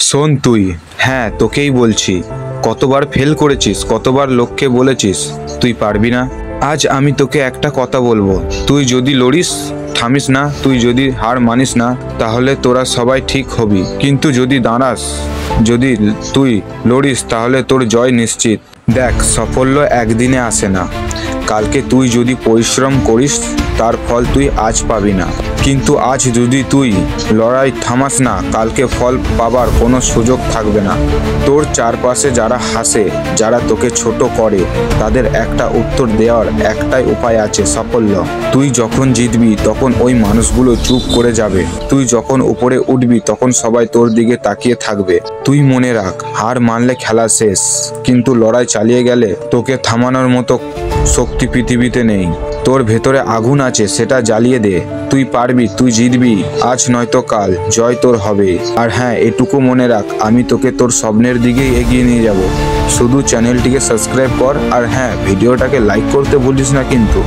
শোন তুই, হ্যাঁ তোকেই বলছি। কতবার ফেল করেছিস, কতবার লোককে বলেছিস তুই পারবি না। আজ আমি তোকে একটা কথা বলবো, তুই যদি লড়িস থামিস না, তুই যদি হার মানিস না, তাহলে তোরা সবাই ঠিক হবি। কিন্তু যদি দাঁড়াস, যদি তুই লড়িস, তাহলে তোর জয় নিশ্চিত। দেখ, সাফল্য একদিনে আসে না। কালকে তুই যদি পরিশ্রম করিস, তার ফল তুই আজ পাবি না। কিন্তু আজ যদি তুই লড়াই থামাস না, কালকে ফল পাবার কোনো সুযোগ থাকবে না। তোর চারপাশে যারা হাসে, যারা তোকে ছোট করে, তাদের একটা উত্তর দেওয়ার একটাই উপায় আছে, সাফল্য। তুই যখন জিতবি তখন ওই মানুষগুলো চুপ করে যাবে। তুই যখন উপরে উঠবি তখন সবাই তোর দিকে তাকিয়ে থাকবে। তুই মনে রাখ, হার মানলে খেলা শেষ, কিন্তু লড়াই চালিয়ে গেলে তোকে থামানোর মতো শক্তি পৃথিবীতে নেই। তোর ভেতরে আগুন আছে, সেটা জ্বালিয়ে দে। তুই পারবি, তুই জিতবি, আজ নয়তো কাল জয় তোর হবে। আর হ্যাঁ, এটুকু মনে রাখ, আমি তোকে তোর স্বপ্নের দিকেই এগিয়ে নিয়ে যাব। শুধু চ্যানেলটিকে সাবস্ক্রাইব কর, আর হ্যাঁ, ভিডিওটাকে লাইক করতে ভুলিস না কিন্তু।